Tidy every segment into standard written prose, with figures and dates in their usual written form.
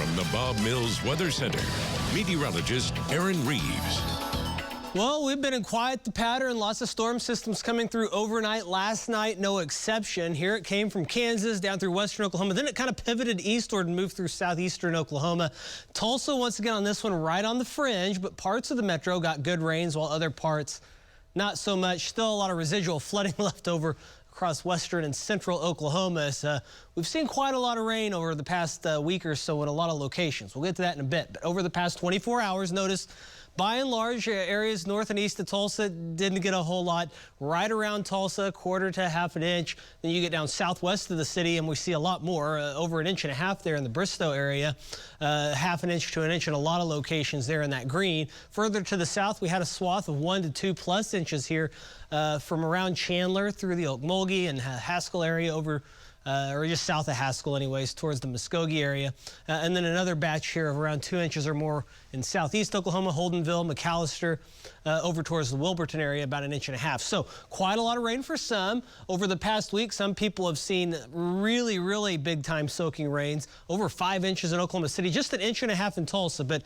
From the Bob Mills Weather Center, meteorologist Aaron Reeves. Well, we've been in quite the pattern. Lots of storm systems coming through overnight. Last night, no exception. Here it came from Kansas down through western Oklahoma. Then it kind of pivoted eastward and moved through southeastern Oklahoma. Tulsa, once again on this one, right on the fringe, but parts of the metro got good rains while other parts not so much. Still a lot of residual flooding left over across western and central Oklahoma. So we've seen quite a lot of rain over the past week or so in a lot of locations. We'll get to that in a bit. But over the past 24 hours, notice by and large, areas north and east of Tulsa didn't get a whole lot. Right around Tulsa, quarter to half an inch. Then you get down southwest of the city, and we see a lot more, over an inch and a half there in the Bristow area. Half an inch to an inch in a lot of locations there in that green. Further to the south, we had a swath of 1 to 2+ inches here from around Chandler through the Okmulgee and Haskell area over or just south of Haskell anyways, towards the Muskogee area. And then another batch here of around 2 inches or more in southeast Oklahoma, Holdenville, McAllister, over towards the Wilburton area, about 1.5 inches. So quite a lot of rain for some. Over the past week, some people have seen really, really big time soaking rains, over 5 inches in Oklahoma City, just 1.5 inches in Tulsa, but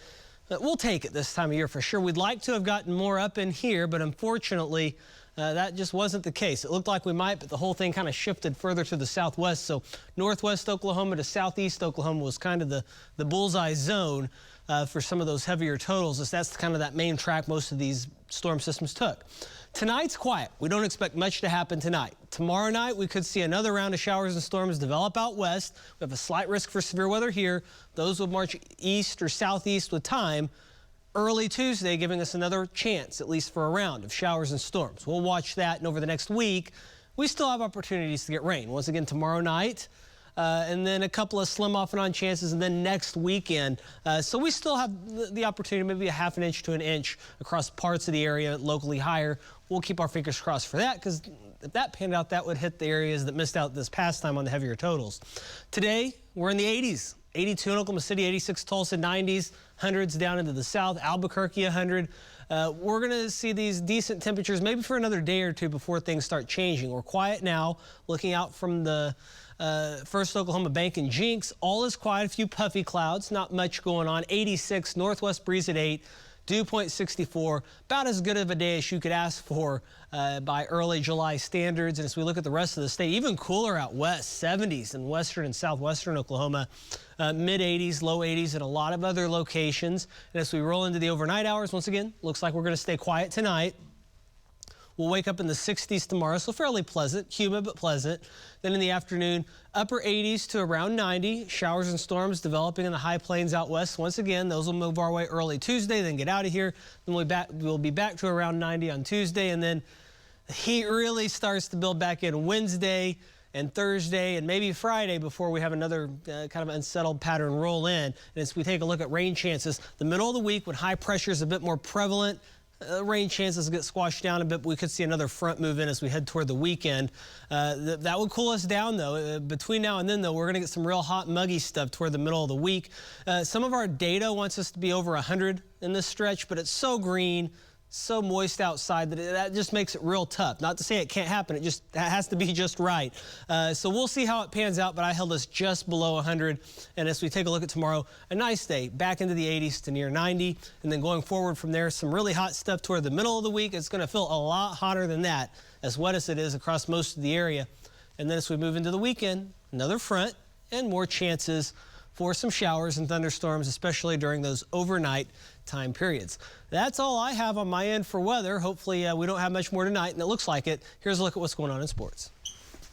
we'll take it this time of year for sure. We'd like to have gotten more up in here, but unfortunately, that just wasn't the case. It looked like we might, but the whole thing kind of shifted further to the southwest. So northwest Oklahoma to southeast Oklahoma was kind of the bullseye zone for some of those heavier totals, as that's kind of that main track most of these storm systems took. Tonight's quiet. We don't expect much to happen tonight. Tomorrow night, we could see another round of showers and storms develop out west. We have a slight risk for severe weather here. Those will march east or southeast with time. Early Tuesday, giving us another chance, at least for a round of showers and storms. We'll watch that, and over the next week, we still have opportunities to get rain. Once again, tomorrow night, and then a couple of slim off and on chances, and then next weekend. So we still have the opportunity, maybe 1/2 inch to 1 inch across parts of the area, locally higher. We'll keep our fingers crossed for that, because if that panned out, that would hit the areas that missed out this past time on the heavier totals. Today, we're in the 80s. 82 in Oklahoma City, 86 Tulsa, 90s, hundreds down into the south, Albuquerque 100. We're going to see these decent temperatures maybe for another day or two before things start changing. We're quiet now, looking out from the First Oklahoma Bank and Jinx. All is quiet, a few puffy clouds, not much going on. 86, northwest breeze at 8. Dew point 64, about as good of a day as you could ask for by early July standards. And as we look at the rest of the state, even cooler out west, 70s in western and southwestern Oklahoma, mid-80s, low 80s in a lot of other locations. And as we roll into the overnight hours, once again, looks like we're going to stay quiet tonight. We'll wake up in the 60s tomorrow, so fairly pleasant, humid but pleasant. Then in the afternoon, upper 80s to around 90. Showers and storms developing in the high plains out west. Once again, those will move our way early Tuesday, then get out of here. Then we'll be back to around 90 on Tuesday, and then the heat really starts to build back in Wednesday and Thursday and maybe Friday before we have another kind of unsettled pattern roll in. And as we take a look at rain chances, the middle of the week when high pressure is a bit more prevalent, rain chances get squashed down a bit, but we could see another front move in as we head toward the weekend. That would cool us down, though. Between now and then, though, we're going to get some real hot, muggy stuff toward the middle of the week. Some of our data wants us to be over 100 in this stretch, but it's so green, so moist outside that just makes it real tough. Not to say it can't happen, it just has to be just right. So we'll see how it pans out, but I held us just below 100. And as we take a look at tomorrow, a nice day, back into the 80s to near 90. And then going forward from there, some really hot stuff toward the middle of the week. It's going to feel a lot hotter than that, as wet as it is across most of the area. And then as we move into the weekend, another front and more chances for some showers and thunderstorms, especially during those overnight time periods. That's all I have on my end for weather. Hopefully we don't have much more tonight, and it looks like it. Here's a look at what's going on in sports.